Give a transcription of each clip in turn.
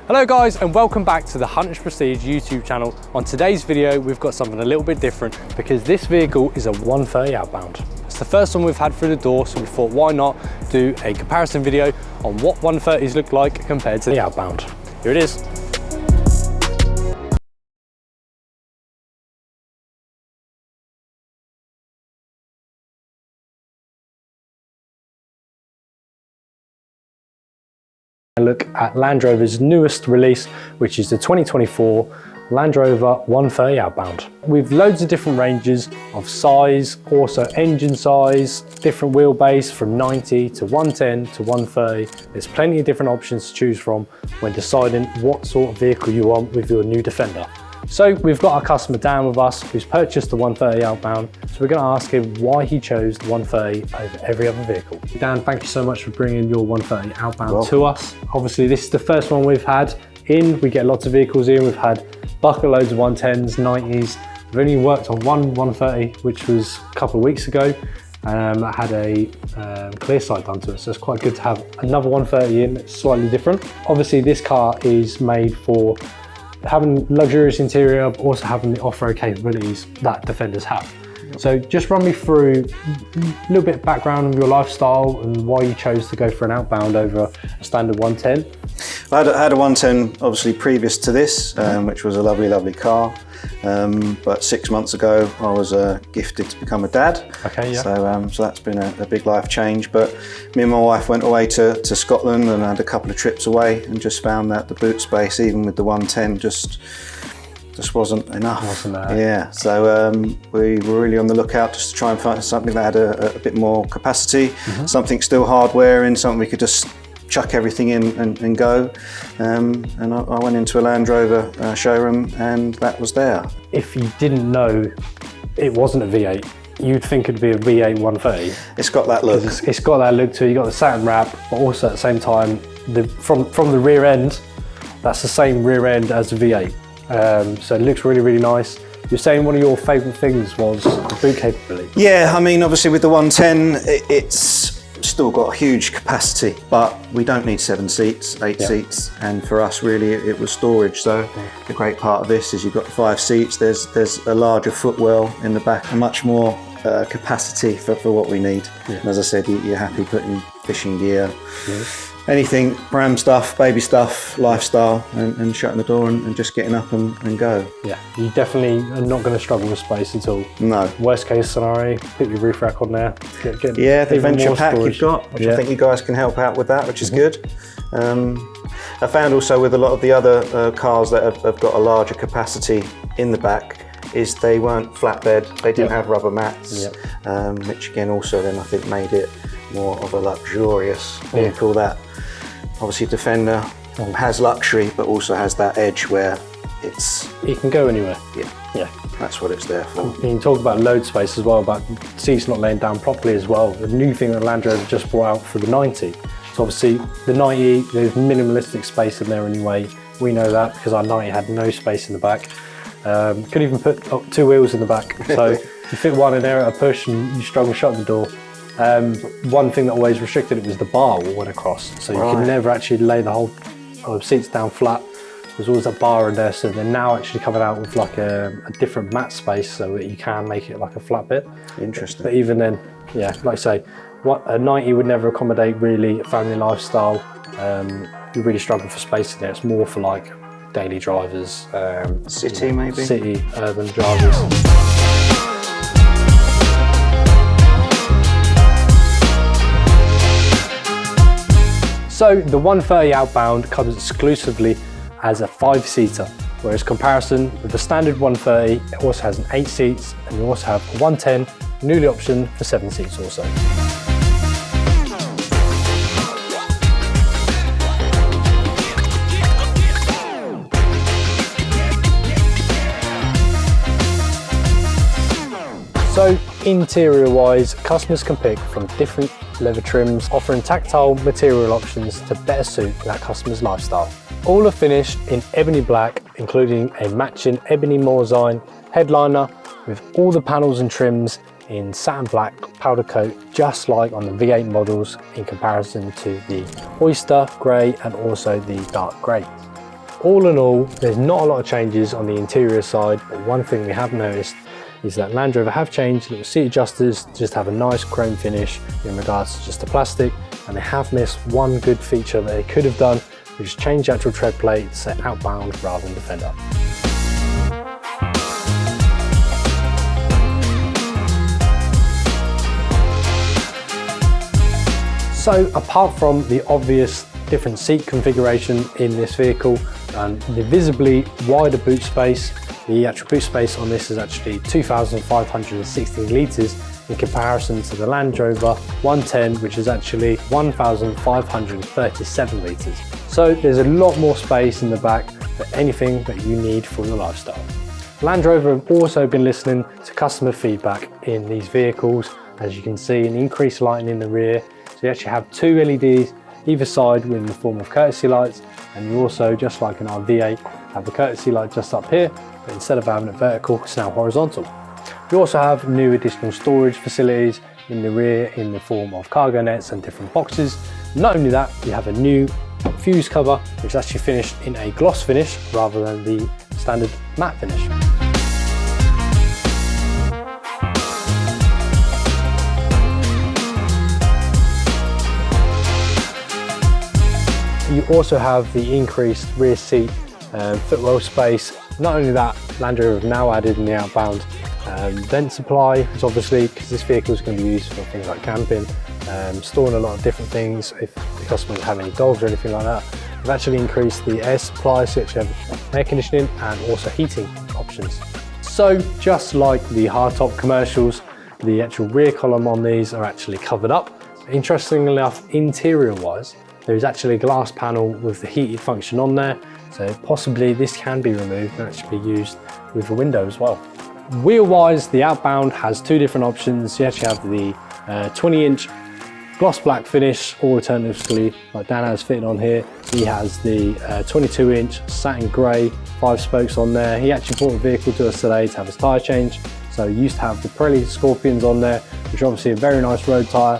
Hello guys, and welcome back to the Hunters Prestige YouTube channel. On today's video, we've got something a little bit different because this vehicle is a 130 Outbound. It's the first one we've had through the door, so we thought why not do a comparison video on what 130s look like compared to the Outbound. Here it is. Look at Land Rover's newest release, which is the 2024 Land Rover 130 Outbound. With loads of different ranges of size, also engine size, different wheelbase from 90 to 110 to 130. There's plenty of different options to choose from when deciding what sort of vehicle you want with your new Defender. So we've got our customer Dan with us who's purchased the 130 Outbound. So we're going to ask him why he chose the 130 over every other vehicle. Dan, thank you so much for bringing your 130 Outbound to us. Obviously this is the first one we've had in. We get lots of vehicles in. We've had bucket loads of 110s, 90s. We've only worked on one 130, which was a couple of weeks ago. I had a clear sight done to it, so it's quite good to have another 130 in. It's slightly different. Obviously this car is made for having luxurious interior, but also having the off-road capabilities that Defenders have. So just run me through a little bit of background on your lifestyle and why you chose to go for an Outbound over a standard 110. I had a 110 obviously previous to this, which was a lovely car. But 6 months ago I was gifted to become a dad. Okay, yeah. So that's been a big life change. But me and my wife went away to Scotland and had a couple of trips away and just found that the boot space, even with the 110, just wasn't enough. Wasn't there? Yeah, so we were really on the lookout just to try and find something that had a bit more capacity, something still hardware in, something we could just chuck everything in and go. And I went into a Land Rover showroom and that was there. If you didn't know it wasn't a V8, you'd think it'd be a V8 130. It's got that look. It's got that look to it. You got the satin wrap, but also at the same time, from the rear end, that's the same rear end as the V8. So it looks really nice. You're saying one of your favourite things was the boot capability. Yeah, I mean obviously with the 110 it's still got a huge capacity, but we don't need 7 seats, 8 seats, and for us really it was storage. So the great part of this is you've got 5 seats, there's a larger footwell in the back, and much more capacity for what we need. And as I said, you're happy putting fishing gear, anything, pram stuff, baby stuff, lifestyle, and shutting the door and just getting up and go. Yeah, you definitely are not going to struggle with space at all. No. Worst case scenario, put your roof rack on there. Yeah, the Adventure Pack you've got, which I think you guys can help out with that, which is good. I found also with a lot of the other cars that have got a larger capacity in the back, is they weren't flatbed, they didn't have rubber mats, which again also then I think made it more of a luxurious vehicle that obviously Defender has luxury but also has that edge where it can go anywhere. Yeah, that's what it's there for. You can talk about load space as well, about seats not laying down properly as well. The new thing that Land Rover just brought out for the 90. So obviously the 90, there's minimalistic space in there anyway. We know that because our 90 had no space in the back. Couldn't even put 2 wheels in the back. So you fit one in there at a push and you struggle to shut the door. One thing that always restricted it was the bar went across. So you could never actually lay the whole seats down flat. There's always a bar in there. So they're now actually coming out with like a different mat space so that you can make it like a flat bit. Interesting. But even then, yeah, like I say, a 90 would never accommodate really a family lifestyle. You really struggle for space in there. It's more for like daily drivers. City maybe? City, urban drivers. So the 130 Outbound comes exclusively as a 5-seater, whereas comparison with the standard 130, it also has an 8 seats, and you also have a 110, newly optioned for 7 seats also. So interior wise, customers can pick from different leather trims, offering tactile material options to better suit that customer's lifestyle. All are finished in ebony black, including a matching ebony Morzine headliner with all the panels and trims in satin black powder coat, just like on the V8 models in comparison to the oyster grey and also the dark grey. all in all, there's not a lot of changes on the interior side, but one thing we have noticed is that Land Rover have changed little seat adjusters to just have a nice chrome finish in regards to just the plastic, and they have missed one good feature that they could have done, which is change the actual tread plate to say Outbound rather than Defender. So apart from the obvious different seat configuration in this vehicle and the visibly wider boot space, the actual boot space on this is actually 2,516 litres in comparison to the Land Rover 110, which is actually 1,537 litres. So there's a lot more space in the back for anything that you need for your lifestyle. Land Rover have also been listening to customer feedback in these vehicles. As you can see, an increased lighting in the rear. So you actually have two LEDs either side in the form of courtesy lights, and you also, just like in our V8, have the courtesy light just up here, but instead of having it vertical, it's now horizontal. You also have new additional storage facilities in the rear in the form of cargo nets and different boxes. Not only that, you have a new fuse cover, which is actually finished in a gloss finish rather than the standard matte finish. You also have the increased rear seat footwell space. Not only that, Land Rover have now added in the Outbound vent supply, which obviously, because this vehicle is going to be used for things like camping, storing a lot of different things. If the customers have any dogs or anything like that, we've actually increased the air supply, so you actually have air conditioning and also heating options. So just like the hardtop commercials, the actual rear column on these are actually covered up. Interestingly enough, interior wise, there is actually a glass panel with the heated function on there, so possibly this can be removed and actually be used with a window as well. Wheel-wise, the Outbound has two different options. You actually have the 20-inch gloss black finish, or alternatively, like Dan has fitted on here, he has the 22-inch satin grey 5 spokes on there. He actually brought the vehicle to us today to have his tyre change. So he used to have the Pirelli Scorpions on there, which are obviously a very nice road tyre.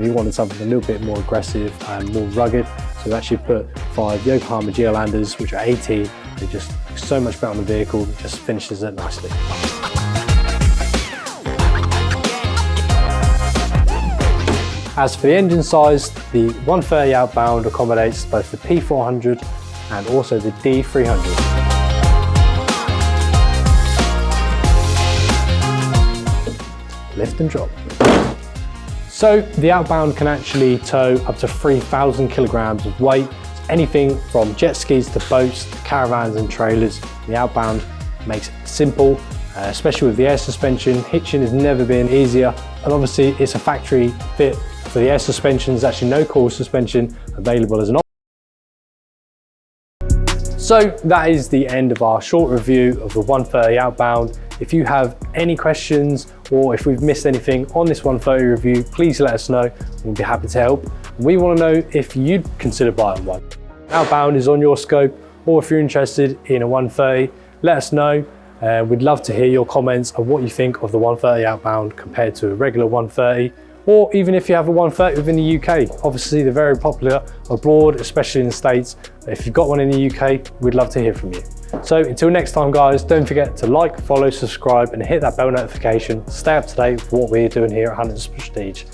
He wanted something a little bit more aggressive and more rugged, so we actually put 5 Yokohama Geolanders, which are 18. They're just so much better on the vehicle, just finishes it nicely. As for the engine size, the 130 Outbound accommodates both the P400 and also the D300. Lift and drop. So the Outbound can actually tow up to 3,000 kilograms of weight. Anything from jet skis to boats, to caravans and trailers. The Outbound makes it simple, especially with the air suspension. Hitching has never been easier. And obviously it's a factory fit for the air suspension. There's actually no core suspension available as an option. So that is the end of our short review of the 130 Outbound. If you have any questions or if we've missed anything on this 130 review, please let us know. We'll be happy to help. We want to know if you'd consider buying one. Outbound is on your scope, or if you're interested in a 130, let us know. We'd love to hear your comments of what you think of the 130 Outbound compared to a regular 130, or even if you have a 130 within the UK. Obviously they're very popular abroad, especially in the States. If you've got one in the UK, we'd love to hear from you. So until next time guys, don't forget to like, follow, subscribe and hit that bell notification to stay up to date with what we're doing here at Hunters Prestige.